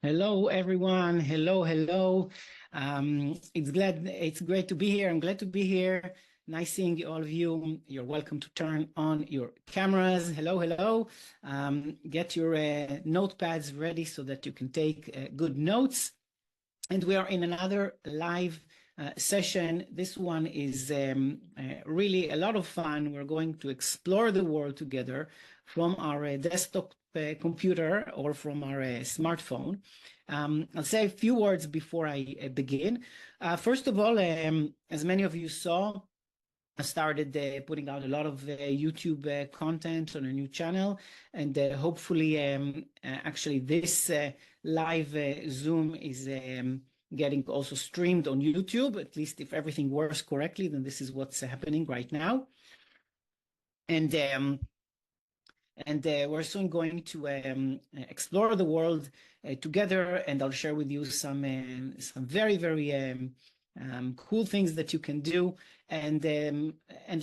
Hello, everyone. Hello, hello. It's great to be here. I'm glad to be here. Nice seeing all of you. You're welcome to turn on your cameras. Hello, hello. Get your notepads ready so that you can take good notes. And we are in another live session. This one is really a lot of fun. We're going to explore the world together from our desktop computer or from our smartphone. I'll say a few words before I begin. First of all, as many of you saw, I started putting out a lot of YouTube content on a new channel, and hopefully, actually, this live Zoom is getting also streamed on YouTube. At least if everything works correctly, then this is what's happening right now. And we're soon going to explore the world together, and I'll share with you some very, very cool things that you can do. And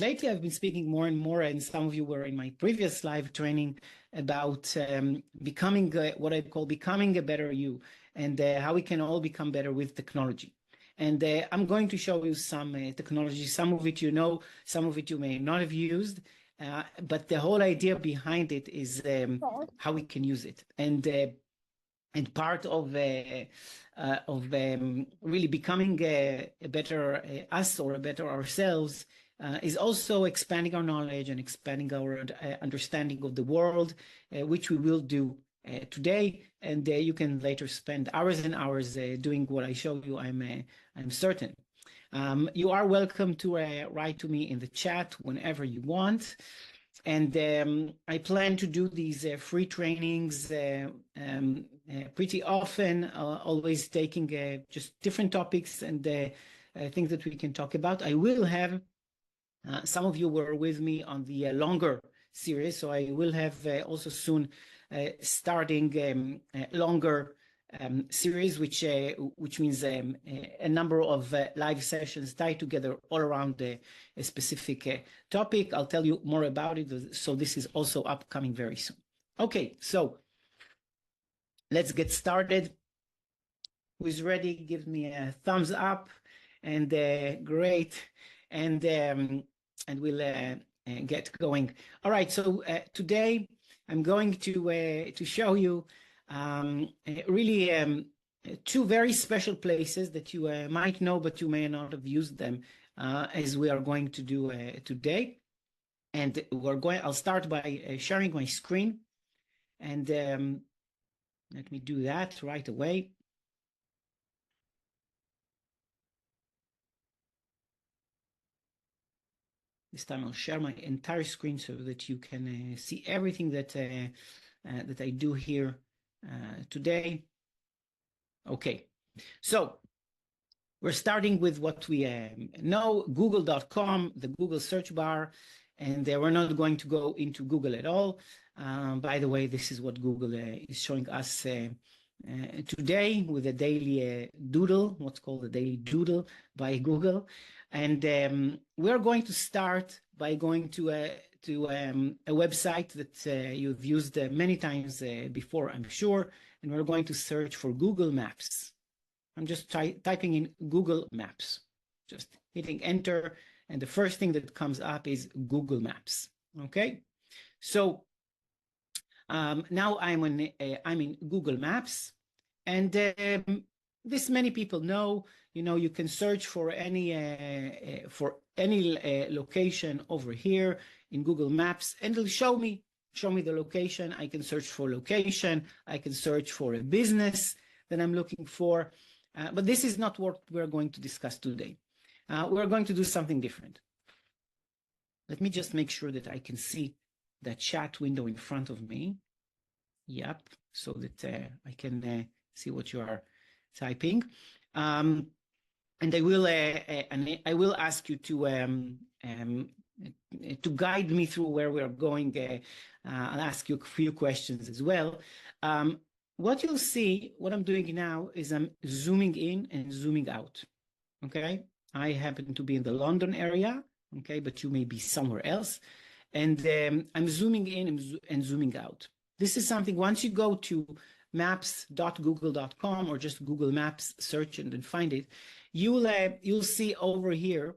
lately I've been speaking more and more, and some of you were in my previous live training about becoming what I call becoming a better you, and how we can all become better with technology. And I'm going to show you some technology. Some of it you know, some of it you may not have used. But the whole idea behind it is how we can use it, and part of really becoming a better us or a better ourselves is also expanding our knowledge and expanding our understanding of the world, which we will do today. And you can later spend hours and hours doing what I show you. I'm certain. You are welcome to write to me in the chat whenever you want. And I plan to do these free trainings pretty often, always taking just different topics and things that we can talk about. I will have, some of you were with me on the longer series, so I will have also soon starting longer series, which means a number of live sessions tied together all around a specific topic. I'll tell you more about it. So this is also upcoming very soon. Okay, so let's get started. Who's ready? Give me a thumbs up, and great, and we'll get going. All right. So today I'm going to show you really two very special places that you might know, but you may not have used them, as we are going to do today. And I'll start by sharing my screen, and let me do that right away. This time I'll share my entire screen so that you can see everything that that I do here today. Okay, so we're starting with what we know, google.com, the Google search bar, and we're not going to go into Google at all. By the way, this is what Google is showing us today with a daily doodle, what's called a daily doodle by Google. And we're going to start by going to a website that you've used many times before, I'm sure, and we're going to search for Google Maps. I'm just typing in Google Maps, just hitting enter, and the first thing that comes up is Google Maps. Okay, so now I'm in Google Maps, and this many people know. You know, you can search for any location over here in Google Maps, and it'll show me the location. I can search for location. I can search for a business that I'm looking for. But this is not what we're going to discuss today. We're going to do something different. Let me just make sure that I can see that chat window in front of me. Yep, so that I can see what you are typing. And I will ask you to guide me through where we're going. I'll ask you a few questions as well. What you'll see, what I'm doing now is I'm zooming in and zooming out, okay? I happen to be in the London area, okay, but you may be somewhere else. And I'm zooming in and zooming out. This is something, once you go to maps.google.com or just Google Maps, search and then find it, you'll see over here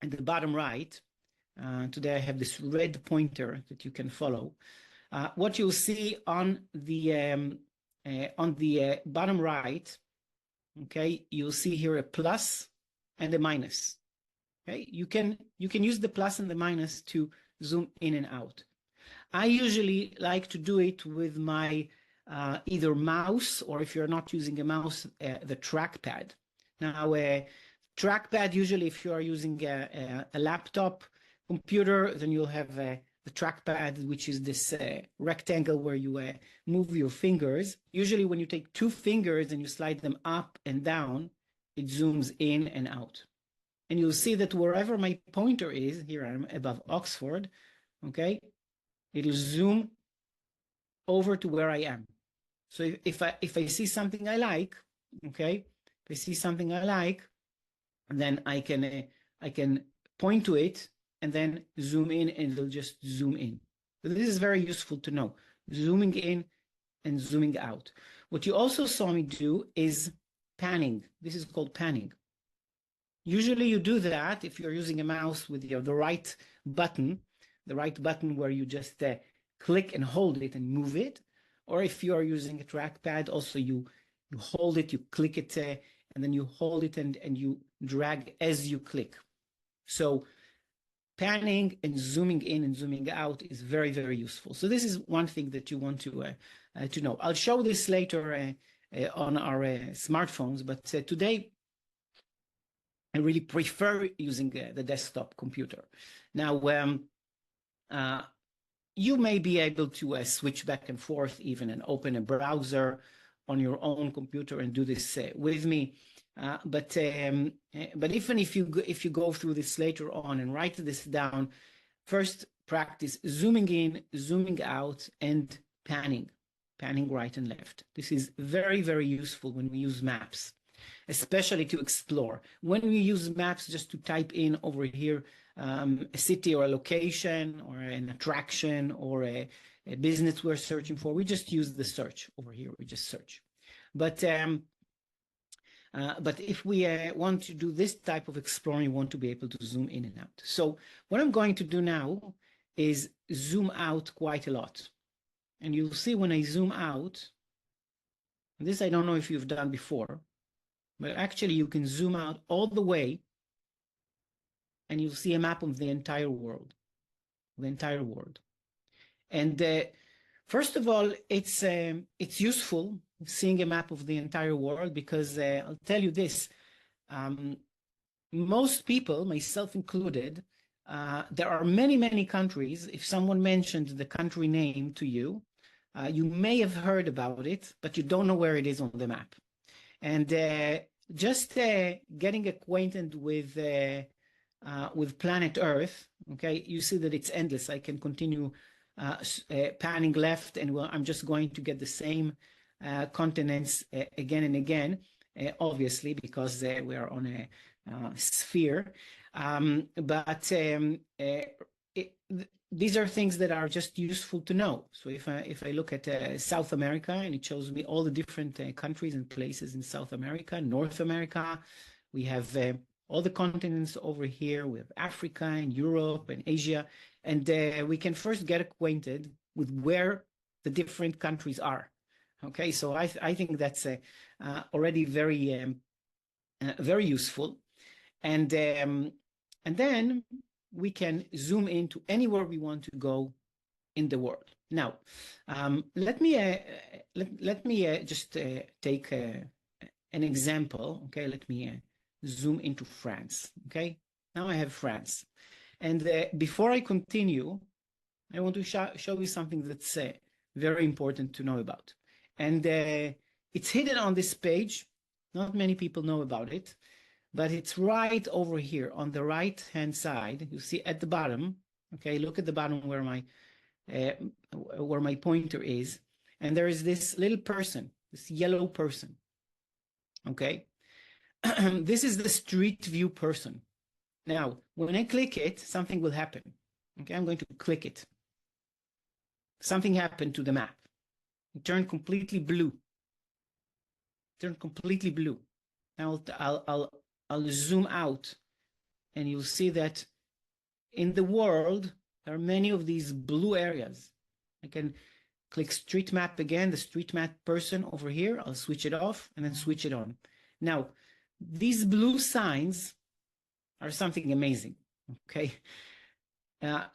at the bottom right, today I have this red pointer that you can follow. What you'll see on the bottom right, okay, you'll see here a plus and a minus. Okay, you can use the plus and the minus to zoom in and out. I usually like to do it with my either mouse, or if you're not using a mouse, the trackpad. Now, trackpad, usually if you are using a laptop computer, then you'll have the trackpad, which is this rectangle where you move your fingers. Usually when you take two fingers and you slide them up and down, it zooms in and out. And you'll see that wherever my pointer is, here I'm above Oxford, okay, it'll zoom over to where I am. So if I see something I like, okay, if I see something I like, then I can point to it and then zoom in, and it'll just zoom in. So this is very useful to know, zooming in and zooming out. What you also saw me do is panning. This is called panning. Usually you do that if you're using a mouse with the right button where you just click and hold it and move it. Or if you are using a trackpad, also you hold it, you click it, and then you hold it and you drag as you click. So panning and zooming in and zooming out is very, very useful. So this is one thing that you want to know. I'll show this later on our smartphones, but today I really prefer using the desktop computer. Now, you may be able to switch back and forth even and open a browser on your own computer and do this with me. But even if you go through this later on and write this down, first practice zooming in, zooming out, and panning right and left. This is very, very useful when we use maps, especially to explore. When we use maps just to type in over here a city or a location or an attraction or a business we're searching for, we just use the search over here. We just search. But if we want to do this type of exploring, we want to be able to zoom in and out. So what I'm going to do now is zoom out quite a lot. And you'll see when I zoom out, this I don't know if you've done before, but actually you can zoom out all the way and you'll see a map of the entire world, And first of all, it's useful seeing a map of the entire world because I'll tell you this, most people, myself included, there are many, many countries. If someone mentioned the country name to you, you may have heard about it, but you don't know where it is on the map. And just getting acquainted with planet Earth, okay, you see that it's endless. I can continue panning left, and I'm just going to get the same continents again and again, obviously, because we are on a sphere. These are things that are just useful to know. So if I look at South America, and it shows me all the different countries and places in South America, North America, we have all the continents over here. We have Africa and Europe and Asia, and we can first get acquainted with where the different countries are. Okay, so I think that's already very very useful, and then we can zoom into anywhere we want to go in the world. Now, let me just take an example. Okay, let me zoom into France. Okay, now I have France, and before I continue, I want to show you something that's very important to know about, and it's hidden on this page. Not many people know about it, but it's right over here on the right hand side. You see at the bottom. Okay, look at the bottom where my pointer is, and there is this little person, this yellow person. Okay, this is the street view person. Now, when I click it, something will happen. Okay, I'm going to click it. Something happened to the map. It turned completely blue. Turned completely blue. Now I'll zoom out, and you'll see that in the world there are many of these blue areas. I can click street map again, the street map person over here. I'll switch it off and then switch it on. Now, these blue signs are something amazing. Okay,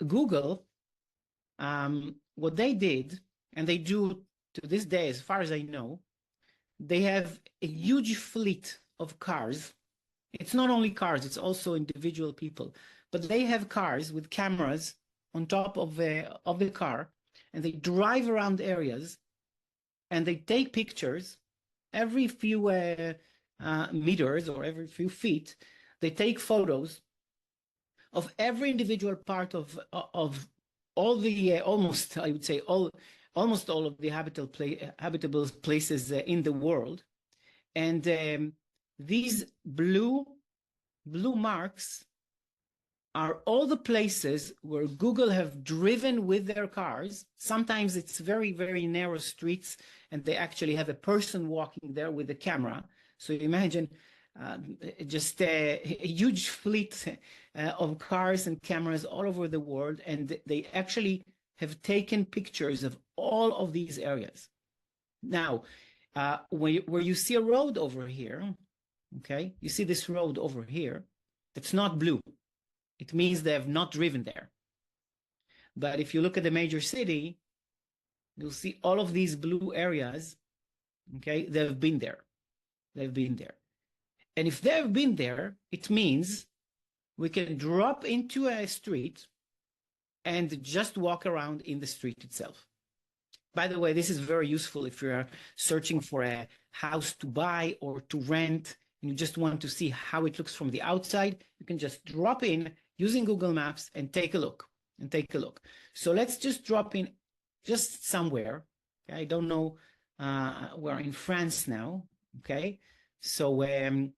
Google, what they did, and they do to this day, as far as I know, they have a huge fleet of cars. It's not only cars, it's also individual people, but they have cars with cameras on top of the car, and they drive around areas and they take pictures every few meters or every few feet. They take photos of every individual part of all the almost, I would say, almost all of the habitable places in the world. And these blue marks are all the places where Google have driven with their cars. Sometimes it's very, very narrow streets, and they actually have a person walking there with a camera. So imagine just a huge fleet of cars and cameras all over the world, and they actually have taken pictures of all of these areas. Now, where you see a road over here, okay, you see this road over here, that's not blue. It means they have not driven there. But if you look at the major city, you'll see all of these blue areas, okay, they've been there. They've been there. And if they've been there, it means we can drop into a street and just walk around in the street itself. By the way, this is very useful if you're searching for a house to buy or to rent, and you just want to see how it looks from the outside. You can just drop in using Google Maps and take a look. So let's just drop in just somewhere. Okay? I don't know. We're in France now. Okay, so I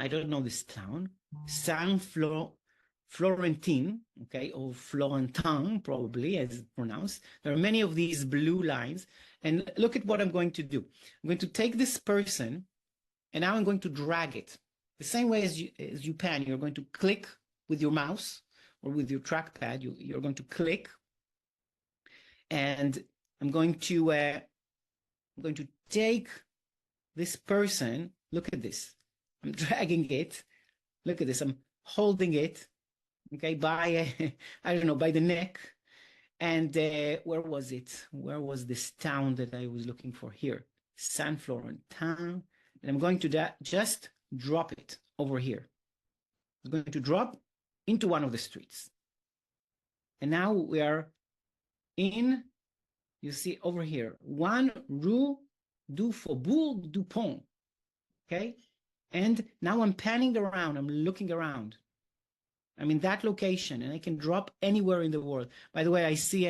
don't know this town. Florentin, okay, or Florentin, probably as it's pronounced. There are many of these blue lines. And look at what I'm going to do. I'm going to take this person, and now I'm going to drag it. The same way as you pan, you're going to click with your mouse or with your trackpad. You're going to click, and I'm going to take this person. Look at this. I'm dragging it. Look at this. I'm holding it, okay, by I don't know, by the neck. And where was it? Where was this town that I was looking for? Here, San Florentin. And I'm going to just drop it over here. I'm going to drop into one of the streets. And now we are in, you see over here, 1 Rue du Faubourg du Pont. Okay? And now I'm panning around, I'm looking around. I'm in that location, and I can drop anywhere in the world. By the way, I see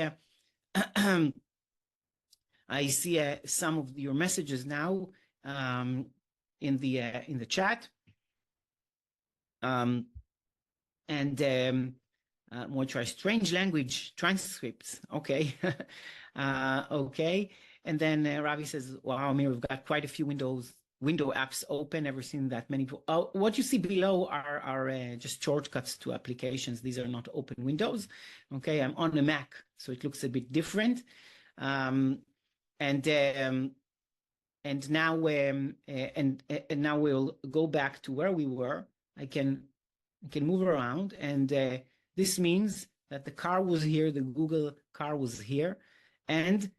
some of your messages now in the chat. More try strange language transcripts. Okay, okay. And then Ravi says, "Wow, Amir, we've got quite a few window apps open. Never seen that many." What you see below are just shortcuts to applications. These are not open windows. Okay, I'm on a Mac, so it looks a bit different. And now now we'll go back to where we were. I can move around, and this means that the car was here, the Google car was here, and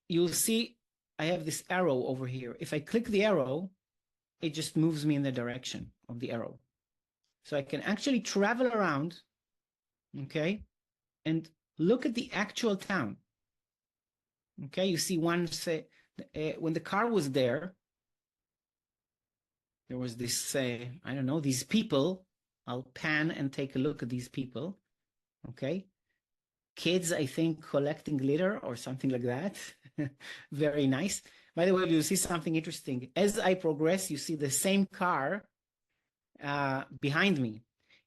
you'll see I have this arrow over here. If I click the arrow, it just moves me in the direction of the arrow. So I can actually travel around, okay, and look at the actual town. Okay, you see once when the car was there was this, I don't know, these people. I'll pan and take a look at these people, okay? Kids, I think, collecting glitter or something like that. Very nice. By the way, you see something interesting. As I progress, you see the same car behind me.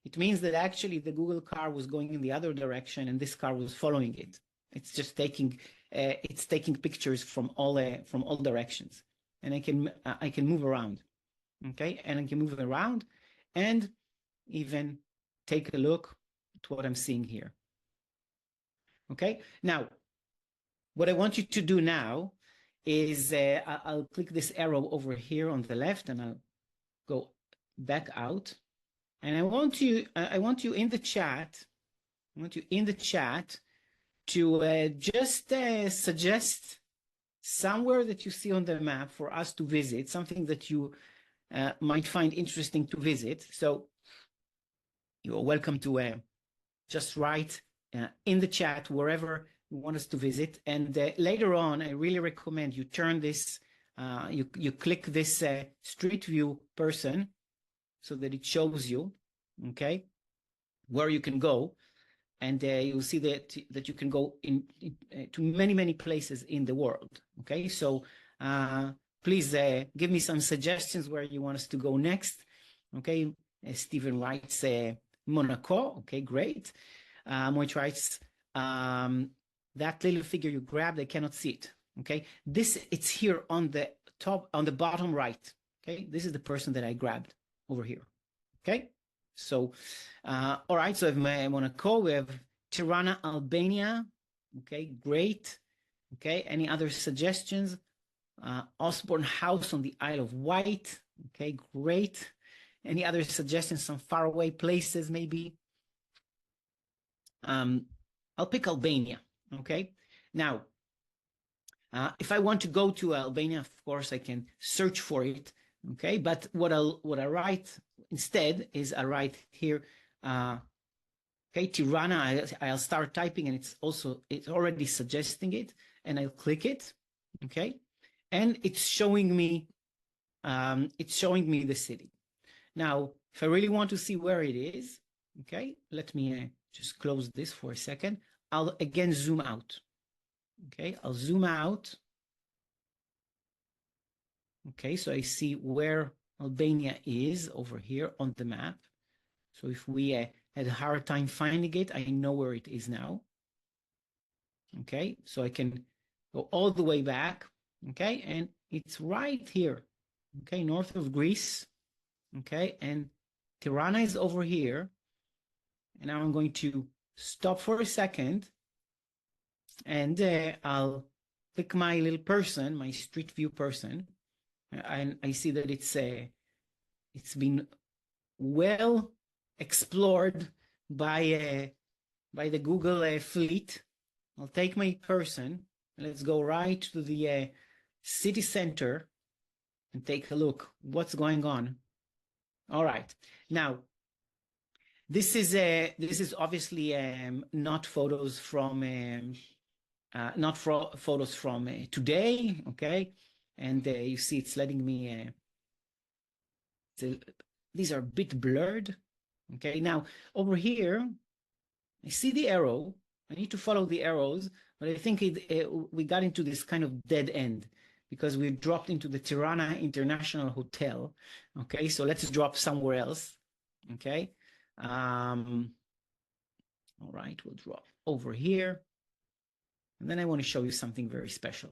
It means that actually the Google car was going in the other direction and this car was following it. It's just taking pictures from all directions, and I can move around, okay, and I can move around and even take a look at what I'm seeing here. Okay, now what I want you to do now is I'll click this arrow over here on the left, and I'll go back out, and I want you in the chat. I want you in the chat to just suggest somewhere that you see on the map for us to visit, something that you might find interesting to visit. So you're welcome to just write in the chat wherever you want us to visit. And later on, I really recommend you turn this, you click this Street View person so that it shows you, okay, where you can go. And you'll see that you can go to many places in the world. Okay, so please give me some suggestions where you want us to go next. Okay, Stephen writes Monaco. Okay, great. Moit writes that little figure you grabbed, I cannot see it. Okay, it's here on the top, on the bottom right. Okay, this is the person that I grabbed over here. Okay. So, all right, so we have Monaco, we have Tirana, Albania. Okay, great. Okay, any other suggestions? Osborne House on the Isle of Wight. Okay, great. Any other suggestions? Some faraway places, maybe? I'll pick Albania. Okay, now, if I want to go to Albania, of course, I can search for it. Okay, but what I write instead is I write here, okay, Tirana. I'll start typing, and it's already suggesting it, and I'll click it, okay, and it's showing me the city. Now, if I really want to see where it is, okay, let me just close this for a second. I'll again zoom out. Okay, I'll zoom out. Okay, so I see where Albania is over here on the map. So if we had a hard time finding it, I know where it is now. Okay, so I can go all the way back. Okay, and it's right here. Okay, north of Greece. Okay, and Tirana is over here. And now I'm going to stop for a second, and I'll pick my little person, my Street View person. And I see that it's been well explored by the Google fleet. I'll take my person, and let's go right to the city center and take a look what's going on. All right, now this is obviously not photos from today, okay? And you see it's letting me, these are a bit blurred. Okay, now over here, I see the arrow. I need to follow the arrows, but I think we got into this kind of dead end because we dropped into the Tirana International Hotel. Okay, so let's drop somewhere else. Okay, all right, we'll drop over here. And then I want to show you something very special.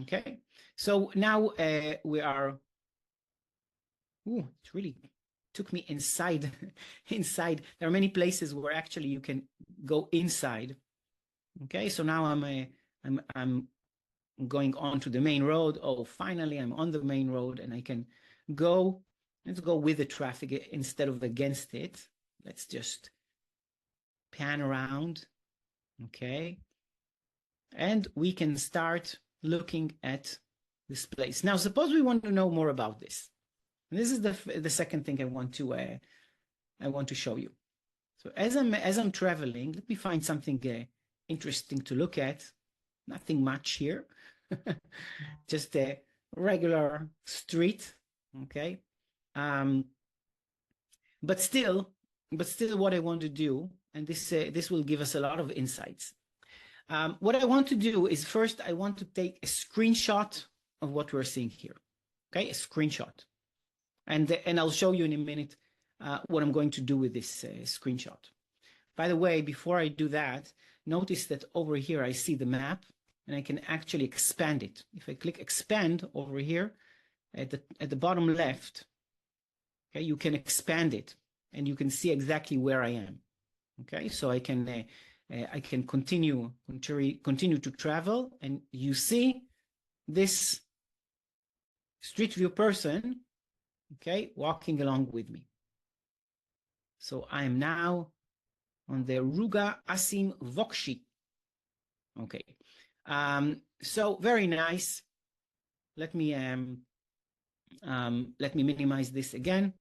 Okay, so now we are, it really took me inside. Inside, there are many places where actually you can go inside. Okay, so now I'm going on to the main road. Oh, finally I'm on the main road, and I can go, let's go with the traffic instead of against it. Let's just pan around, okay? And we can start looking at this place. Now, suppose we want to know more about this. And this is the second thing I want to show you. So as I'm traveling, let me find something interesting to look at. Nothing much here, just a regular street. Okay, but still, what I want to do, and this will give us a lot of insights. What I want to do is first I want to take a screenshot of what we're seeing here. Okay, a screenshot. And I'll show you in a minute what I'm going to do with this screenshot. By the way, before I do that, notice that over here I see the map, and I can actually expand it. If I click expand over here at the bottom left, okay, you can expand it, and you can see exactly where I am. Okay, so I can continue to travel, and you see this Street View person, okay, walking along with me. So I am now on the Ruga Asim Vokshi. Okay, so very nice. Let me minimize this again,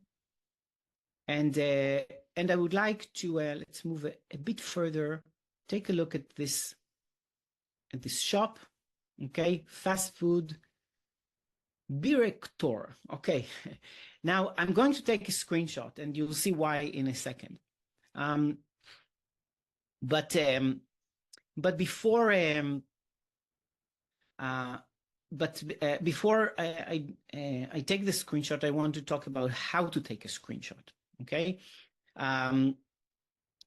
and I would like to let's move a bit further. Take a look at this shop. Okay, fast food director. Okay, now I'm going to take a screenshot, and you'll see why in a second. But before before I take the screenshot, I want to talk about how to take a screenshot. Okay.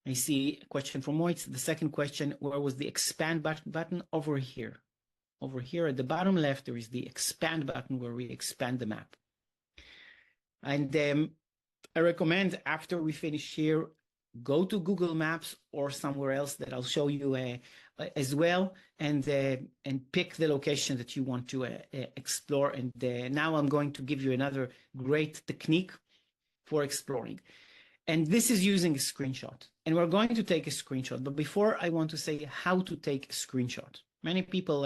I see a question from Moitz. The second question: where was the expand button? Over here. Over here at the bottom left, there is the expand button where we expand the map. And I recommend after we finish here, go to Google Maps or somewhere else that I'll show you as well, and pick the location that you want to explore. And now I'm going to give you another great technique for exploring. And this is using a screenshot. And we're going to take a screenshot. But before, I want to say how to take a screenshot. Many people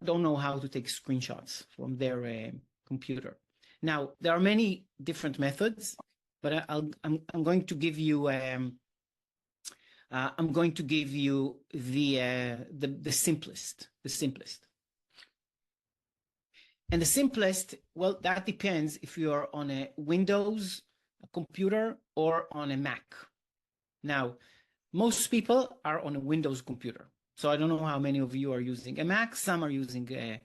don't know how to take screenshots from their computer. Now, there are many different methods, but I'm going to give you the simplest. And the simplest, well, that depends if you are on a Windows computer or on a Mac. Now, most people are on a Windows computer. So I don't know how many of you are using a Mac. Some are using a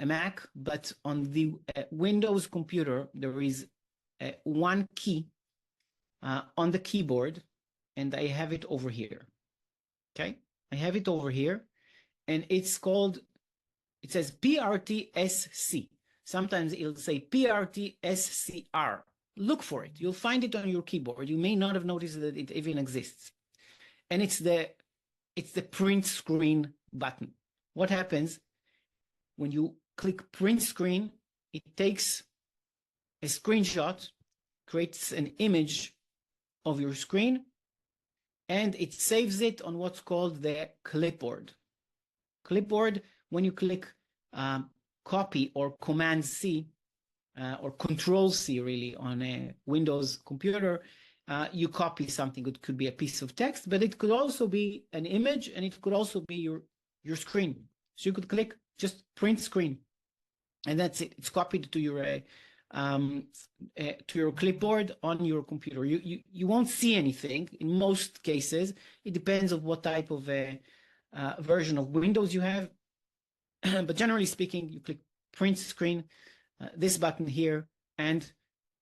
Mac, but on the Windows computer, there is one key on the keyboard, and I have it over here. Okay, I have it over here, and it's called, it says PRTSC. Sometimes it'll say PRTSCR. Look for it. You'll find it on your keyboard. You may not have noticed that it even exists. And it's the print screen button. What happens when you click print screen? It takes a screenshot, creates an image of your screen, and it saves it on what's called the clipboard. Clipboard, when you click copy or Command C, or Control C really on a Windows computer, you copy something. It could be a piece of text, but it could also be an image, and it could also be your screen. So you could click just print screen, and that's it. It's copied to your clipboard on your computer. You won't see anything in most cases. It depends on what type of version of Windows you have, but generally speaking, you click print screen, this button here, and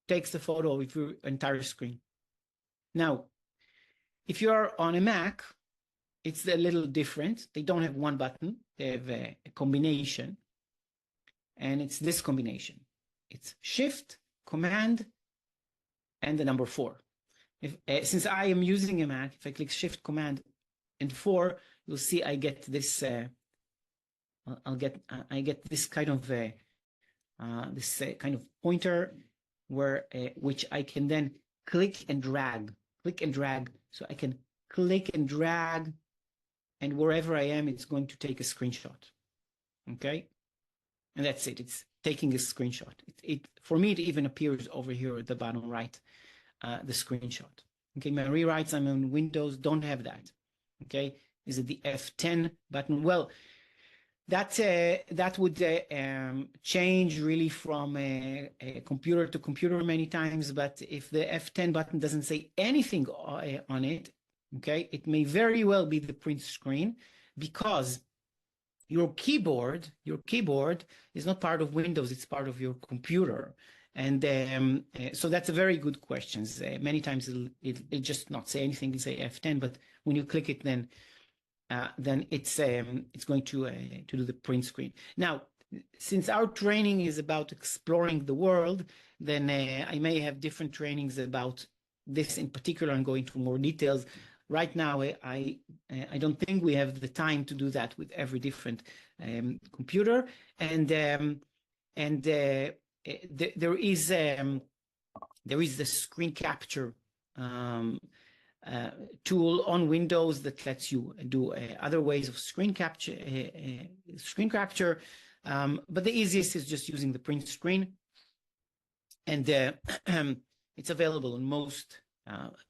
takes the photo of your entire screen. Now, if you are on a Mac, it's a little different. They don't have one button. They have a combination, and it's this combination. It's Shift, Command, and the number 4. Since I am using a Mac, if I click Shift, Command, and 4, you'll see I get this. I get this kind of pointer where which I can then click and drag. So I can click and drag, and wherever I am, it's going to take a screenshot. Okay, and that's it. It's taking a screenshot. For me, it even appears over here at the bottom right, the screenshot. Okay, my rewrites, I'm on Windows, don't have that. Okay, is it the F10 button? Well, that would change really from a computer to computer many times, but if the F10 button doesn't say anything on it, okay, it may very well be the print screen, because your keyboard is not part of Windows, it's part of your computer. And so that's a very good question. Many times it'll just not say anything, it'll say F10, but when you click it, then then it's going to do the print screen. Now, since our training is about exploring the world, then I may have different trainings about this in particular and go into more details. Right now, I don't think we have the time to do that with every different computer, and there is the screen capture tool on Windows that lets you do other ways of screen capture. But the easiest is just using the print screen, and it's available on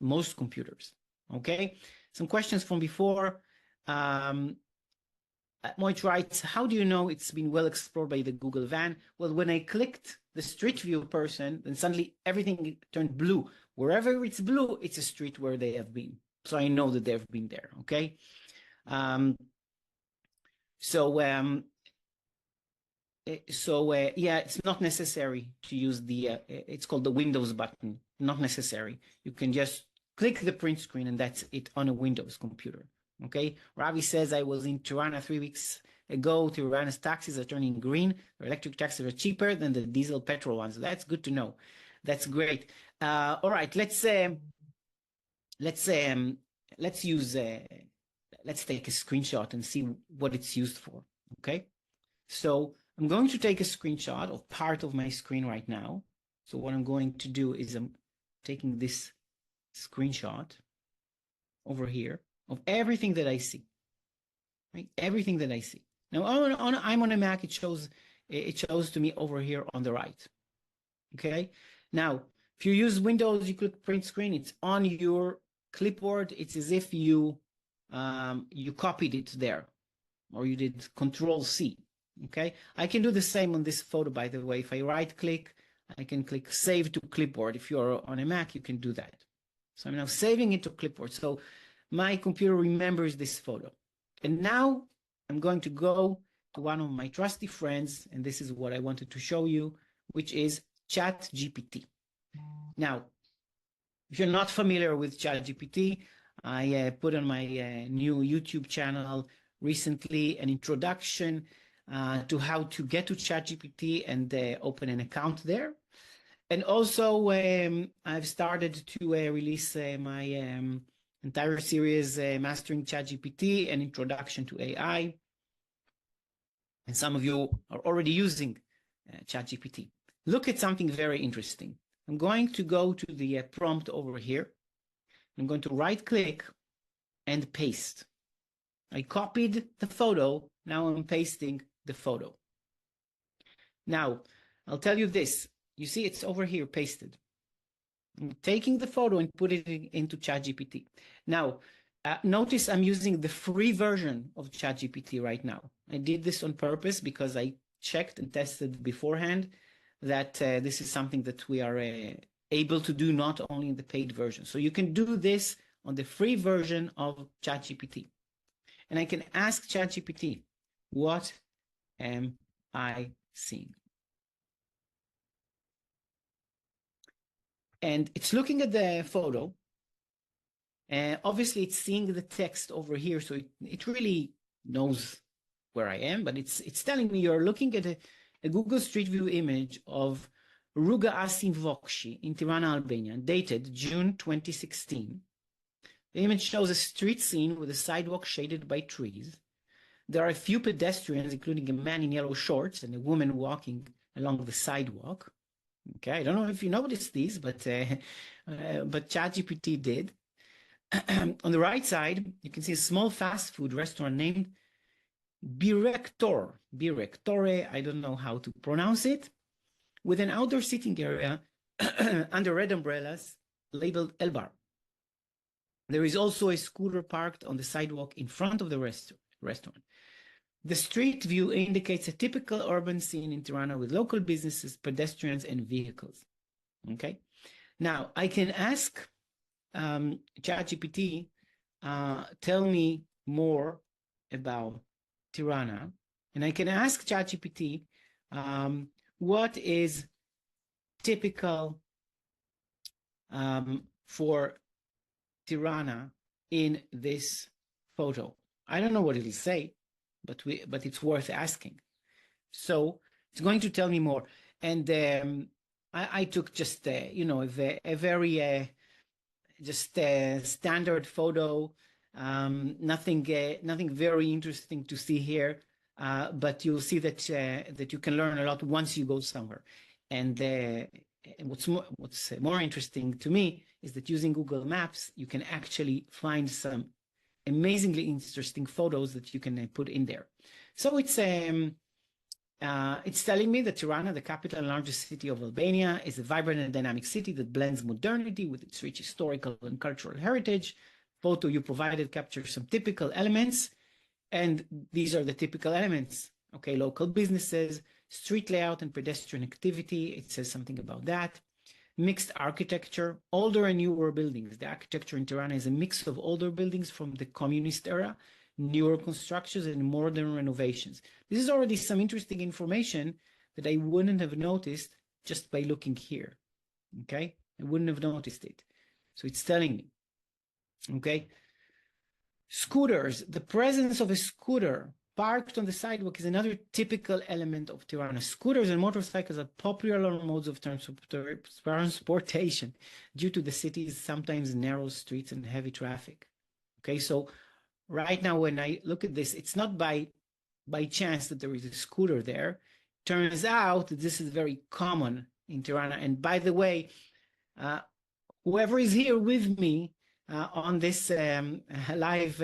most computers. Okay, some questions from before. Moit writes, how do you know it's been well explored by the Google van? Well, when I clicked the Street View person, then suddenly everything turned blue. Wherever it's blue, it's a street where they have been. So I know that they've been there, okay? Yeah, it's not necessary to use the, it's called the Windows button, not necessary. You can just click the print screen and that's it on a Windows computer, okay? Ravi says, I was in Tirana 3 weeks ago. Tirana's taxis are turning green. Their electric taxis are cheaper than the diesel petrol ones. That's good to know. That's great. All right, let's take a screenshot and see what it's used for, okay? So I'm going to take a screenshot of part of my screen right now. So what I'm going to do is I'm taking this screenshot over here of everything that I see, right? Everything that I see. Now I'm on a Mac. It shows to me over here on the right. Okay. Now, if you use Windows, you click print screen. It's on your clipboard. It's as if you copied it there, or you did Control C. Okay. I can do the same on this photo, by the way. If I right click, I can click Save to Clipboard. If you're on a Mac, you can do that. So I'm now saving it to clipboard. So my computer remembers this photo. And now I'm going to go to one of my trusty friends, and this is what I wanted to show you, which is ChatGPT. Now, if you're not familiar with ChatGPT, I put on my new YouTube channel recently an introduction to how to get to ChatGPT and open an account there. And also, I've started to release my entire series, Mastering ChatGPT, an Introduction to AI. And some of you are already using ChatGPT. Look at something very interesting. I'm going to go to the prompt over here. I'm going to right-click and paste. I copied the photo. Now I'm pasting the photo. Now, I'll tell you this. You see, it's over here pasted. I'm taking the photo and put it into ChatGPT. Now, notice I'm using the free version of ChatGPT right now. I did this on purpose because I checked and tested beforehand that this is something that we are able to do not only in the paid version. So you can do this on the free version of ChatGPT. And I can ask ChatGPT, what am I seeing? And it's looking at the photo. Obviously, it's seeing the text over here, so it really knows where I am, but it's telling me you're looking at a Google Street View image of Ruga Asin Vokshi in Tirana, Albania, dated June 2016. The image shows a street scene with a sidewalk shaded by trees. There are a few pedestrians, including a man in yellow shorts and a woman walking along the sidewalk. Okay, I don't know if you noticed these, but ChatGPT did. On the right side, you can see a small fast food restaurant named Birektore, I don't know how to pronounce it, with an outdoor sitting area under red umbrellas labeled Elbar. There is also a scooter parked on the sidewalk in front of the restaurant. The street view indicates a typical urban scene in Tirana with local businesses, pedestrians, and vehicles. Okay. Now, I can ask ChatGPT, tell me more about Tirana. And I can ask ChatGPT, what is typical for Tirana in this photo? I don't know what it'll say, but it's worth asking. So it's going to tell me more. And I took just a very just a standard photo, nothing very interesting to see here, but you'll see that you can learn a lot once you go somewhere. And what's more interesting to me is that using Google Maps, you can actually find some amazingly interesting photos that you can put in there. So it's telling me that Tirana, the capital and largest city of Albania, is a vibrant and dynamic city that blends modernity with its rich historical and cultural heritage. Photo you provided captures some typical elements, and these are the typical elements. Okay, local businesses, street layout and pedestrian activity. It says something about that. Mixed architecture, older and newer buildings. The architecture in Tirana is a mix of older buildings from the communist era, newer constructions, and modern renovations. This is already some interesting information that I wouldn't have noticed just by looking here. Okay, I wouldn't have noticed it. So it's telling me. Okay, scooters. The presence of a scooter parked on the sidewalk is another typical element of Tirana. Scooters and motorcycles are popular modes of transportation due to the city's sometimes narrow streets and heavy traffic. Okay, so right now when I look at this, it's not by chance that there is a scooter there. Turns out that this is very common in Tirana. And by the way, whoever is here with me on this live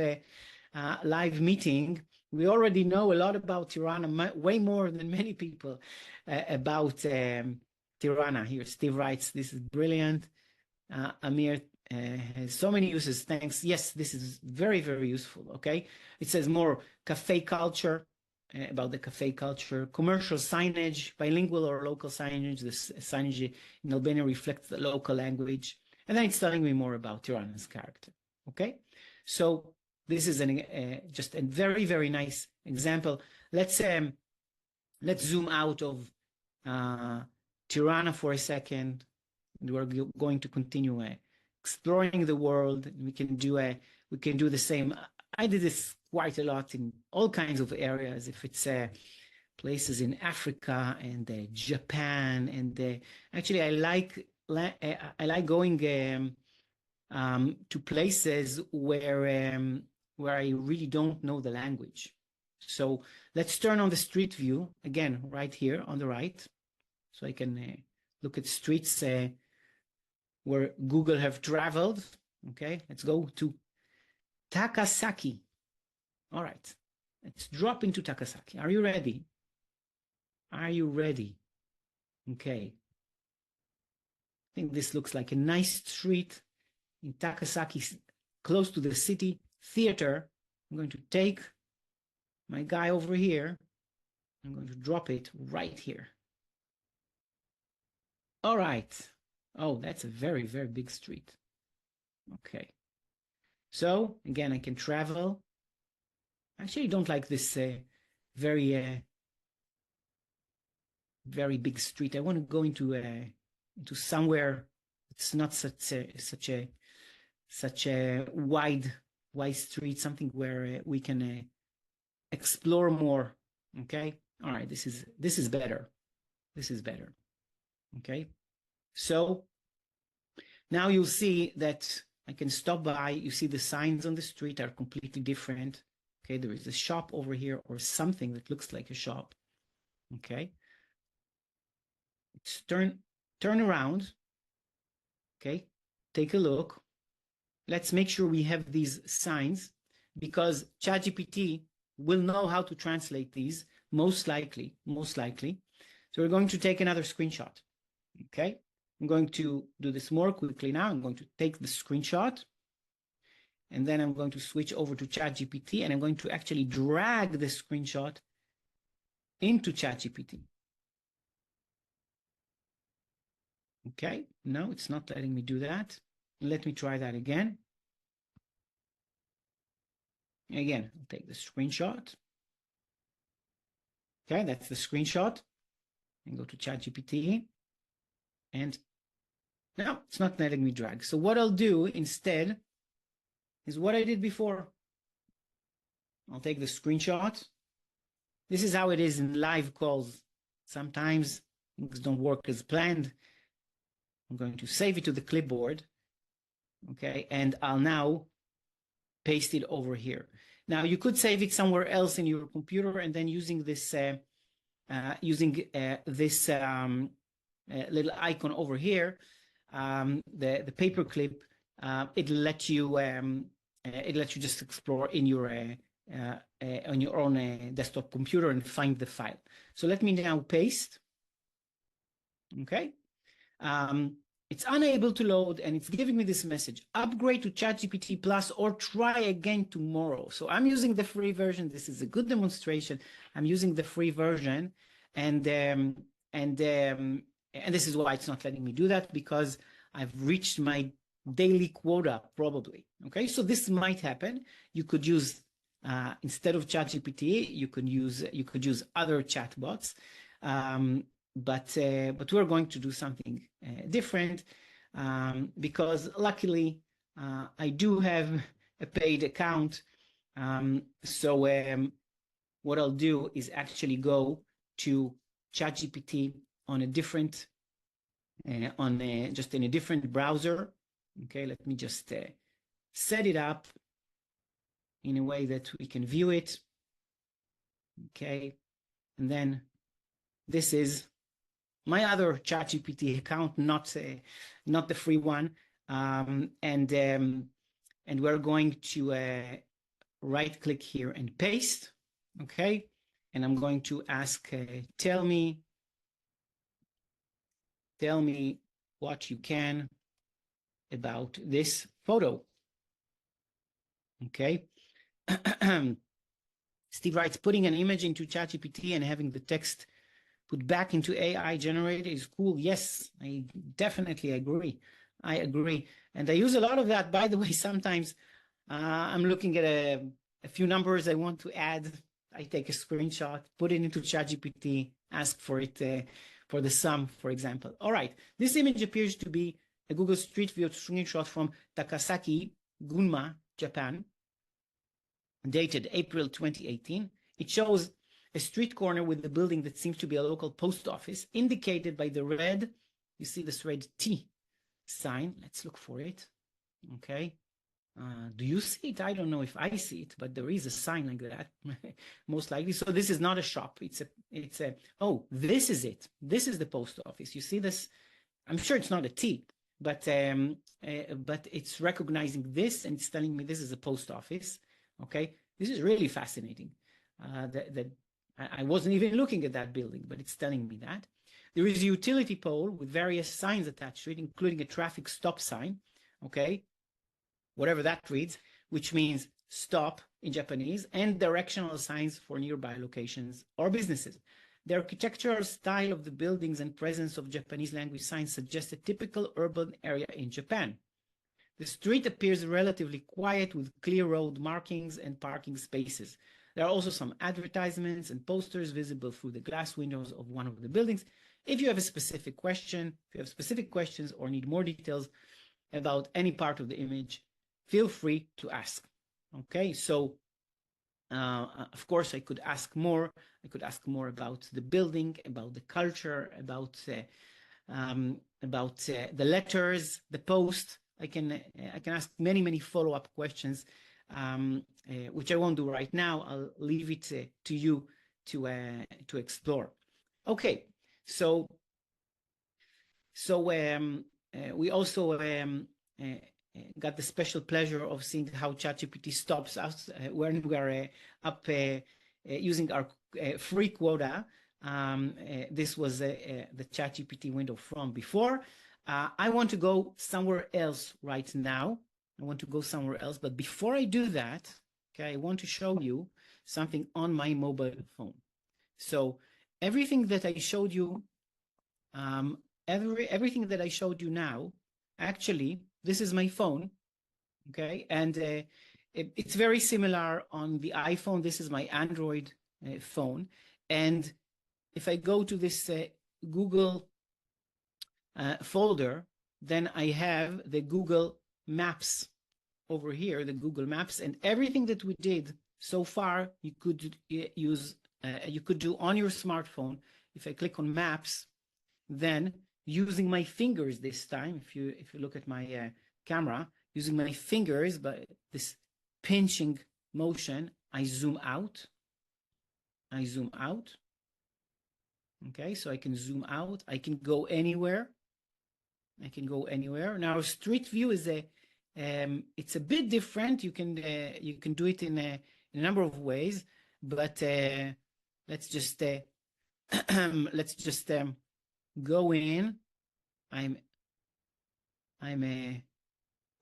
meeting, we already know a lot about Tirana, way more than many people about Tirana. Here, Steve writes, this is brilliant. Amir has so many uses. Thanks. Yes, this is very, very useful. Okay. It says more cafe culture, about the cafe culture, commercial signage, bilingual or local signage. This signage in Albania reflects the local language. And then it's telling me more about Tirana's character. Okay. So this is just a very, very nice example. Let's zoom out of Tirana for a second. We're going to continue exploring the world. We can do the same. I did this quite a lot in all kinds of areas. If it's places in Africa and Japan, and actually I like going to places where I really don't know the language. So let's turn on the street view again, right here on the right, so I can look at streets where Google have traveled. Okay, let's go to Takasaki. All right, let's drop into Takasaki. Are you ready? Are you ready? Okay. I think this looks like a nice street in Takasaki, close to the city theater. I'm going to take my guy over here. I'm going to drop it right here. All right. Oh, that's a very, very big street. Okay. So again, I can travel. Actually, I don't like this very very big street. I want to go into somewhere it's not such a wide street, something where we can explore more. Okay. All right. This is better. This is better. Okay. So now you'll see that I can stop by. You see the signs on the street are completely different. Okay, there is a shop over here or something that looks like a shop. Okay. Let's turn around. Okay, take a look. Let's make sure we have these signs, because ChatGPT will know how to translate these, most likely. So we're going to take another screenshot. Okay, I'm going to do this more quickly now. I'm going to take the screenshot, and then I'm going to switch over to ChatGPT, and I'm going to actually drag the screenshot into ChatGPT. Okay, no, it's not letting me do that. Let me try that again. Again, I'll take the screenshot. Okay, that's the screenshot. And go to ChatGPT. And no, it's not letting me drag. So what I'll do instead is what I did before. I'll take the screenshot. This is how it is in live calls. Sometimes things don't work as planned. I'm going to save it to the clipboard. Okay, and I'll now paste it over here. Now you could save it somewhere else in your computer, and then using this little icon over here, the paperclip, it'll let you just explore in your on your own desktop computer and find the file. So let me now paste. Okay. It's unable to load, and it's giving me this message: upgrade to ChatGPT Plus or try again tomorrow. So I'm using the free version. This is a good demonstration. I'm using the free version, and this is why it's not letting me do that, because I've reached my daily quota probably. Okay, so this might happen. You could use instead of ChatGPT, you could use other chatbots. But we're going to do something different, because luckily I do have a paid account. So what I'll do is actually go to ChatGPT on a different, just in a different browser. Okay, let me just set it up in a way that we can view it. Okay, and then this is my other ChatGPT account, not the free one, and we're going to right-click here and paste. Okay, and I'm going to ask, tell me what you can about this photo. Okay. Steve writes, putting an image into ChatGPT and having the text put back into AI generated is cool. Yes, I definitely agree. I agree. And I use a lot of that. By the way, sometimes I'm looking at a few numbers I want to add. I take a screenshot, put it into ChatGPT, ask for it for the sum, for example. All right, this image appears to be a Google Street View screenshot from Takasaki, Gunma, Japan, dated April 2018. It shows a street corner with a building that seems to be a local post office, indicated by the red, you see this red T sign. Let's look for it. Okay. Do you see it? I don't know if I see it, but there is a sign like that, most likely. So this is not a shop. It's a, oh, this is it. This is the post office. You see this? I'm sure it's not a T, but it's recognizing this and it's telling me this is a post office. Okay. This is really fascinating. I wasn't even looking at that building, but it's telling me that. There is a utility pole with various signs attached to it, including a traffic stop sign, okay, whatever that reads, which means stop in Japanese, and directional signs for nearby locations or businesses. The architectural style of the buildings and presence of Japanese language signs suggest a typical urban area in Japan. The street appears relatively quiet with clear road markings and parking spaces. There are also some advertisements and posters visible through the glass windows of one of the buildings. If you have specific questions or need more details about any part of the image, feel free to ask. Okay, so of course I could ask more. I could ask more about the building, about the culture, about the letters, the post. I can ask many follow-up questions, which I won't do right now. I'll leave it to you to explore. Okay, so we also got the special pleasure of seeing how ChatGPT stops us when we are up using our free quota. This was the ChatGPT window from before. I want to go somewhere else right now. I want to go somewhere else, but before I do that, okay, I want to show you something on my mobile phone. So everything that I showed you, everything that I showed you now, actually, this is my phone, okay, and it's very similar on the iPhone. This is my Android phone, and if I go to this Google folder, then I have the Google Maps over here, the Google Maps, and everything that we did so far you could use, you could do on your smartphone. If I click on maps, then using my fingers this time, if you look at my camera, using my fingers, but this pinching motion, I zoom out. I zoom out. Okay, so I can zoom out. I can go anywhere. I can go anywhere. Now, Street View is it's a bit different. You can do it in a number of ways, but let's just let's just go in. I'm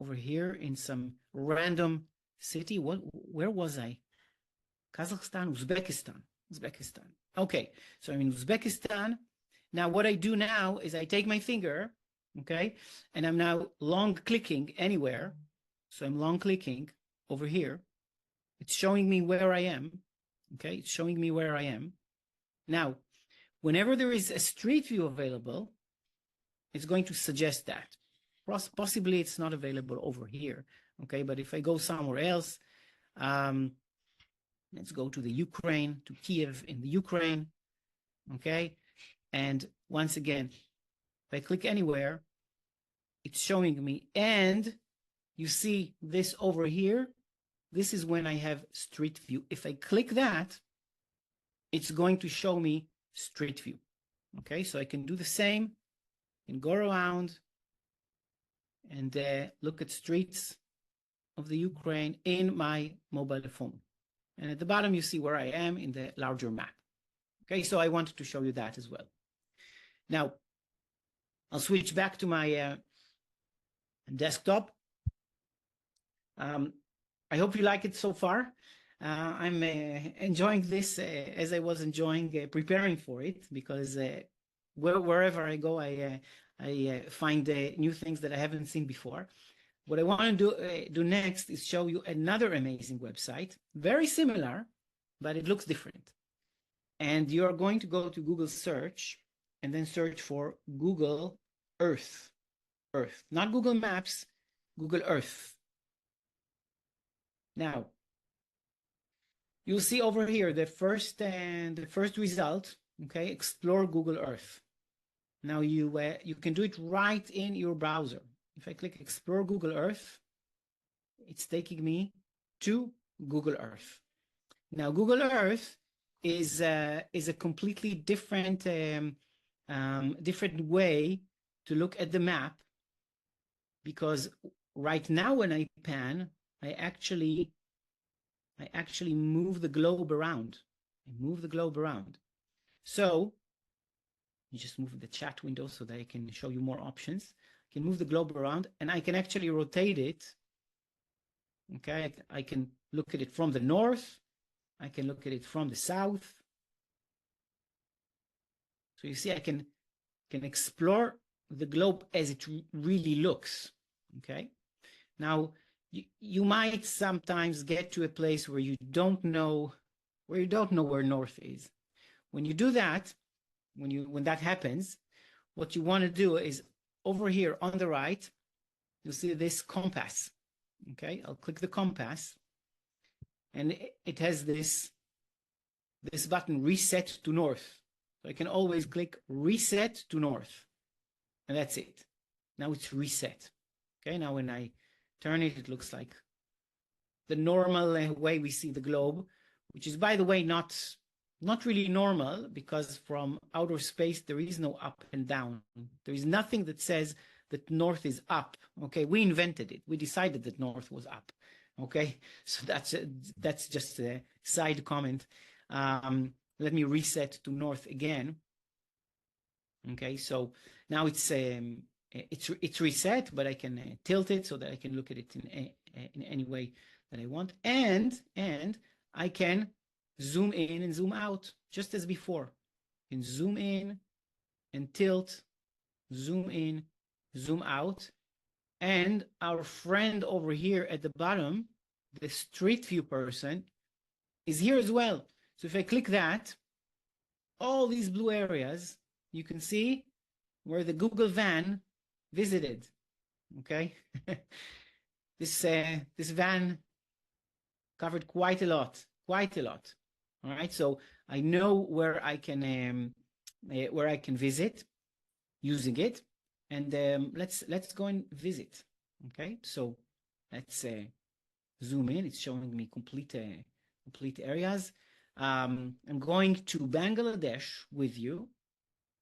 over here in some random city. Where was I? Kazakhstan, Uzbekistan. Okay, so I'm in Uzbekistan. Now, what I do now is I take my finger, okay, and I'm now long clicking anywhere. So I'm long clicking over here. It's showing me where I am. Okay, it's showing me where I am. Now, whenever there is a street view available, it's going to suggest that. Possibly it's not available over here. Okay, but if I go somewhere else, let's go to the Ukraine, to Kiev in the Ukraine. Okay, and once again, if I click anywhere, it's showing me. And you see this over here. This is when I have street view. If I click that, it's going to show me street view. Okay, so I can do the same and go around and look at streets of the Ukraine in my mobile phone. And at the bottom, you see where I am in the larger map. Okay, so I wanted to show you that as well. Now, I'll switch back to my desktop. I hope you like it so far. I'm enjoying this as I was enjoying preparing for it, because wherever I go, I find new things that I haven't seen before. What I want to do next is show you another amazing website, very similar, but it looks different. And you're going to go to Google search and then search for Google Earth. Earth, not Google Maps, Google Earth. Now, you'll see over here the first result. Okay, explore Google Earth. Now you can do it right in your browser. If I click explore Google Earth, it's taking me to Google Earth. Now Google Earth is a completely different different way to look at the map, because right now when I pan, I actually move the globe around. I move the globe around. So you just move the chat window so that I can show you more options. I can move the globe around and I can actually rotate it. Okay, I can look at it from the north. I can look at it from the south. So you see, I can explore the globe as it really looks. Okay. Now, you might sometimes get to a place where you don't know where north is. When you do that, when that happens, what you want to do is over here on the right, you'll see this compass. Okay, I'll click the compass, and it has this button, reset to north. So I can always click reset to north, and that's it. Now it's reset. Okay, now when I turn it, it looks like the normal way we see the globe, which is, by the way, not really normal, because from outer space there is no up and down. There is nothing that says that north is up. Okay, we invented it. We decided that north was up. Okay, so that's just a side comment. Let me reset to north again. Okay, so now it's reset, but I can tilt it so that I can look at it in any way that I want, and I can zoom in and zoom out just as before. You can zoom in and tilt, zoom in, zoom out, and our friend over here at the bottom, the street view person, is here as well. So if I click that, all these blue areas, you can see where the Google van visited. Okay, this van covered quite a lot. quite a lot. All right, so I know where I can visit using it, and let's go and visit. Okay, so let's zoom in. It's showing me complete areas. I'm going to Bangladesh with you,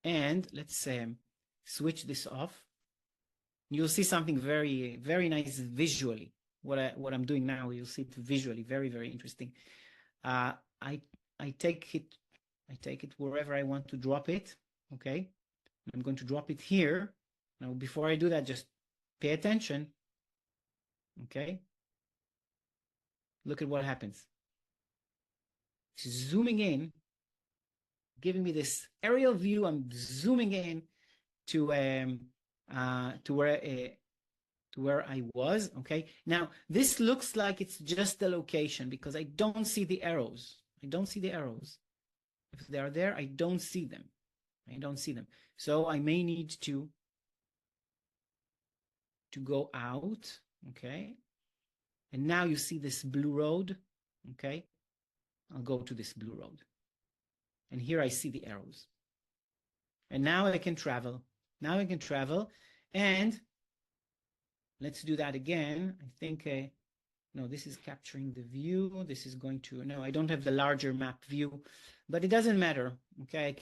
and let's switch this off. You'll see something very nice visually. What I'm doing now, you'll see it visually, very interesting. Uh, I I take it wherever I want to drop it. Okay, I'm going to drop it here. Now, before I do that, just pay attention. Okay, look at what happens. Zooming in, giving me this aerial view. I'm zooming in to where I was. Okay, now this looks like it's just the location because I don't see the arrows. I don't see the arrows. If they are there, I don't see them. I don't see them. So I may need to go out. Okay, and now you see this blue road. Okay, I'll go to this blue road, and here I see the arrows. And now I can travel. Now I can travel, and let's do that again. I think, no, this is capturing the view. This is going to, no, I don't have the larger map view, but it doesn't matter. Okay,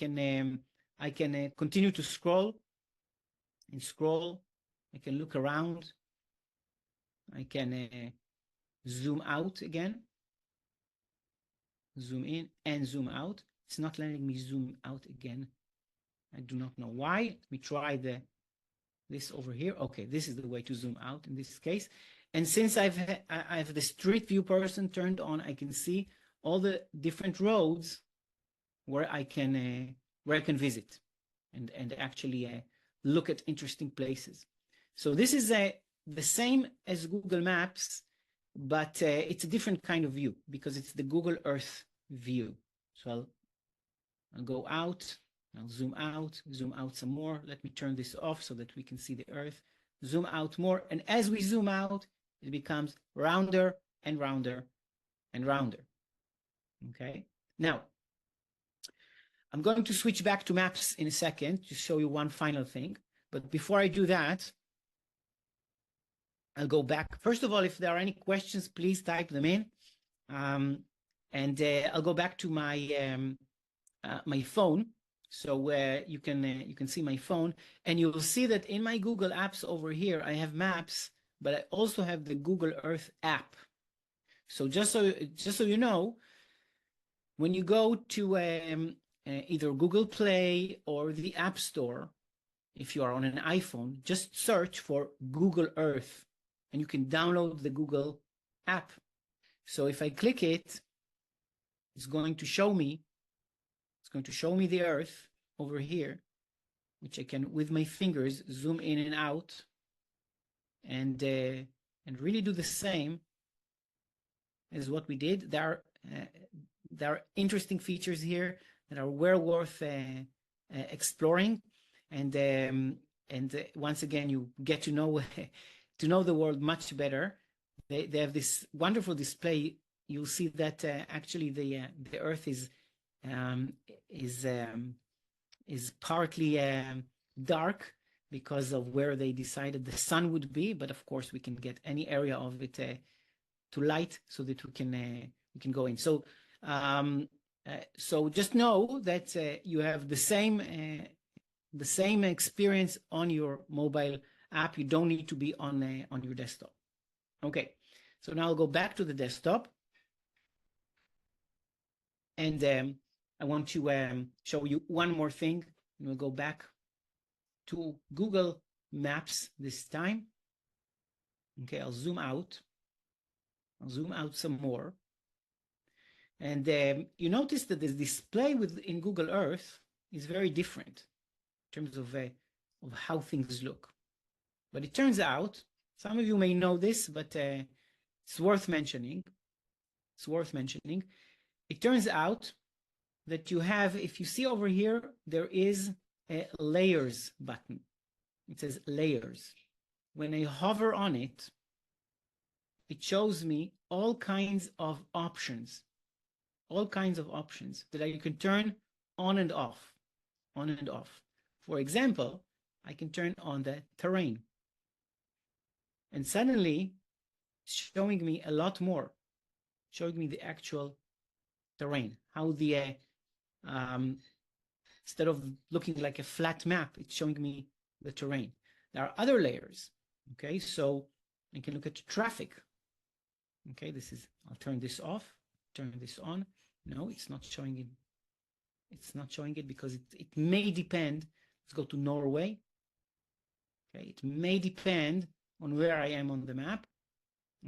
I can continue to scroll and scroll. I can look around. I can zoom out again, zoom in and zoom out. It's not letting me zoom out again. I do not know why. Let me try this over here. Okay, this is the way to zoom out in this case. And since I have the street view person turned on, I can see all the different roads where I can visit and actually look at interesting places. So this is the same as Google Maps, but it's a different kind of view because it's the Google Earth view. So I'll go out. I'll zoom out some more. Let me turn this off so that we can see the Earth. Zoom out more. And as we zoom out, it becomes rounder and rounder and rounder. Okay. Now, I'm going to switch back to maps in a second to show you one final thing. But before I do that, I'll go back. First of all, if there are any questions, please type them in. And I'll go back to my my phone. So you can see my phone, and you'll see that in my Google Apps over here, I have maps, but I also have the Google Earth app. So just so you know, when you go to either Google Play or the App Store, if you are on an iPhone, just search for Google Earth, and you can download the Google app. So if I click it, it's going to show me the Earth over here, which I can, with my fingers, zoom in and out, and really do the same as what we did. There are interesting features here that are well worth exploring, and once again, you get to know the world much better. They have this wonderful display. You'll see that actually the Earth is partly dark because of where they decided the sun would be, but of course we can get any area of it to light so that we can go in. So so just know that you have the same experience on your mobile app. You don't need to be on your desktop. Okay, so now I'll go back to the desktop, and I want to show you one more thing. We'll go back to Google Maps this time. Okay, I'll zoom out. I'll zoom out some more. And you notice that the display within Google Earth is very different in terms of how things look. But it turns out, some of you may know this, but it's worth mentioning. It's worth mentioning. It turns out that you have, if you see over here, there is a layers button. It says layers. When I hover on it, it shows me all kinds of options. all kinds of options that I can turn on and off, on and off. For example, I can turn on the terrain, and suddenly it's showing me a lot more, showing me the actual terrain, how the instead of looking like a flat map, it's showing me the terrain. There are other layers. Okay, so I can look at traffic. Okay, I'll turn this off, turn this on. No, it's not showing it. It's not showing it because it may depend. Let's go to Norway. Okay, it may depend on where I am on the map.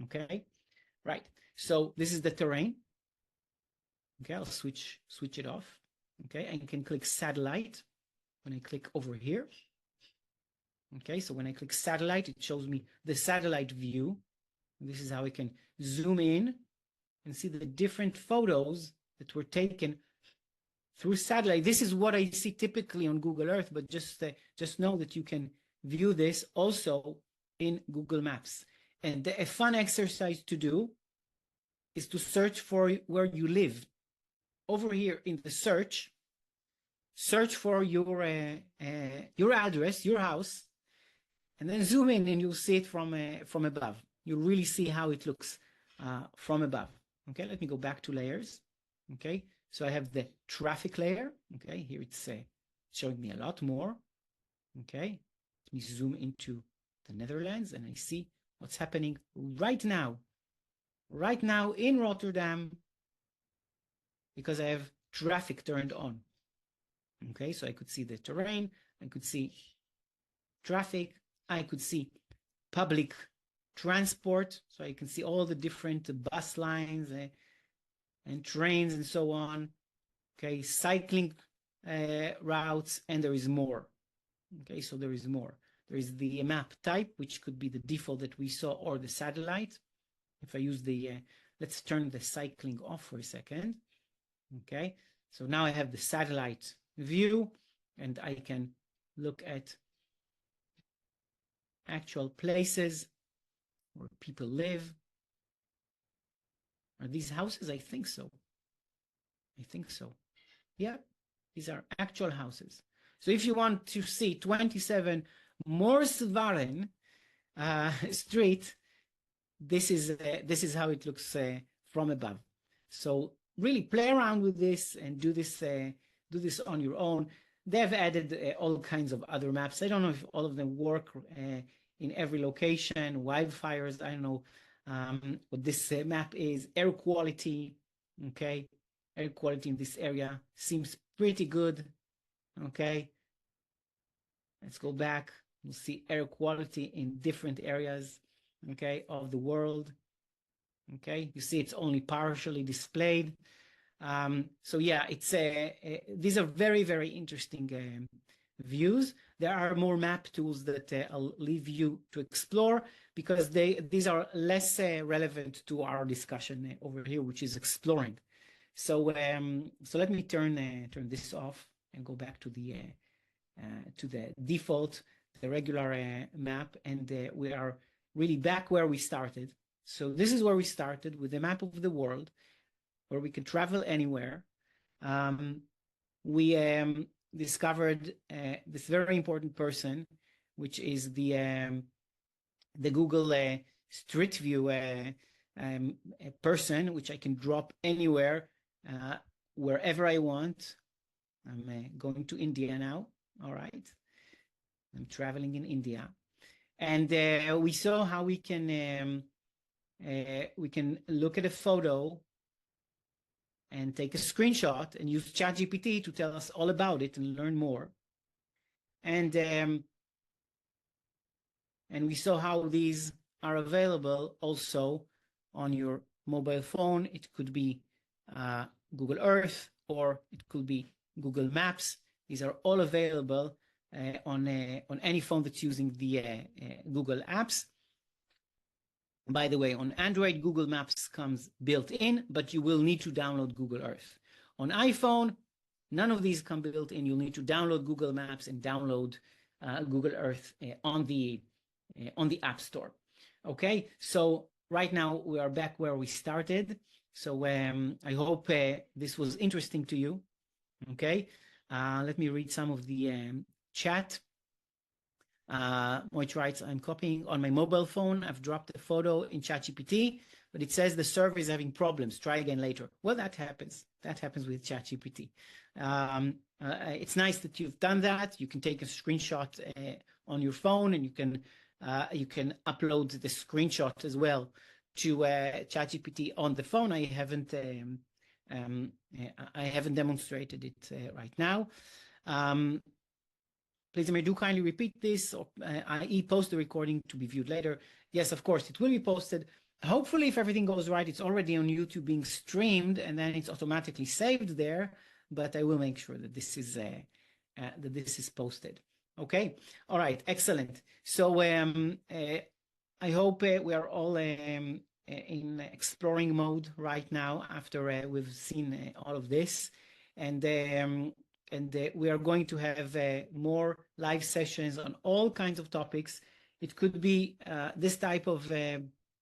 Okay, right. So this is the terrain. Okay, I'll switch it off. Okay, I can click satellite when I click over here. Okay, so when I click satellite, it shows me the satellite view. This is how I can zoom in and see the different photos that were taken through satellite. This is what I see typically on Google Earth, but just know that you can view this also in Google Maps. And a fun exercise to do is to search for where you live. Over here in the search for your address, your house, and then zoom in and you'll see it from above. You'll really see how it looks from above. Okay, let me go back to layers. Okay, so I have the traffic layer. Okay, here it's showing me a lot more. Okay, let me zoom into the Netherlands and I see what's happening right now in Rotterdam, because I have traffic turned on. Okay, so I could see the terrain, I could see traffic, I could see public transport, so I can see all the different bus lines and trains and so on. Okay, cycling routes, and there is more. Okay, so there is more. There is the map type, which could be the default that we saw, or the satellite. If I use the, let's turn the cycling off for a second. Okay, so now I have the satellite view and I can look at actual places where people live. Are these houses? I think so. Yeah, these are actual houses. So if you want to see 27 Morsvaren Street, this is how it looks from above. So really play around with this and do this on your own. They've added all kinds of other maps. I don't know if all of them work in every location. Wildfires, I don't know what this map is. Air quality, okay. Air quality in this area seems pretty good, okay. Let's go back. We'll see air quality in different areas, okay, of the world. Okay, you see it's only partially displayed. So yeah, it's these are very, very interesting views. There are more map tools that I'll leave you to explore, because these are less relevant to our discussion over here, which is exploring. So so let me turn this off and go back to the default, the regular map, and we are really back where we started. So this is where we started, with the map of the world, where we can travel anywhere. We discovered this very important person, which is the Google Street View person, which I can drop anywhere, wherever I want. I'm going to India now. All right, I'm traveling in India, and we saw how we can look at a photo and take a screenshot and use ChatGPT to tell us all about it and learn more. And we saw how these are available also on your mobile phone. It could be Google Earth, or it could be Google Maps. These are all available on any phone that's using the Google apps. By the way, on Android, Google Maps comes built in, but you will need to download Google Earth. On iPhone, none of these come built in. You'll need to download Google Maps and download Google Earth on the App Store. Okay, so right now we are back where we started. So I hope this was interesting to you. Okay, let me read some of the chat. Moich writes, I'm copying on my mobile phone. I've dropped a photo in ChatGPT, but it says the server is having problems. Try again later. Well, that happens. That happens with ChatGPT. It's nice that you've done that. You can take a screenshot on your phone, and you can upload the screenshot as well to ChatGPT on the phone. I haven't demonstrated it right now. Please, Amir, do kindly repeat this, or i.e. post the recording to be viewed later. Yes, of course, it will be posted. Hopefully, if everything goes right, it's already on YouTube being streamed, and then it's automatically saved there. But I will make sure that this is posted. Okay. All right. Excellent. So I hope we are all in exploring mode right now after we've seen all of this, and we are going to have more live sessions on all kinds of topics. It could be this type of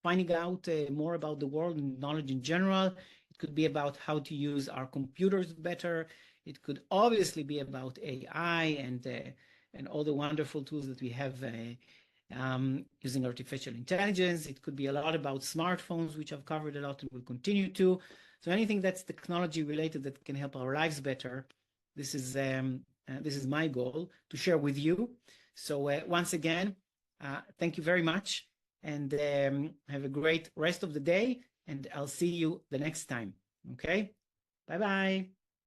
finding out more about the world and knowledge in general. It could be about how to use our computers better. It could obviously be about AI and all the wonderful tools that we have using artificial intelligence. It could be a lot about smartphones, which I've covered a lot and will continue to. So anything that's technology related that can help our lives better, this is my goal to share with you. So once again, thank you very much, and have a great rest of the day, and I'll see you the next time. Okay? Bye-bye.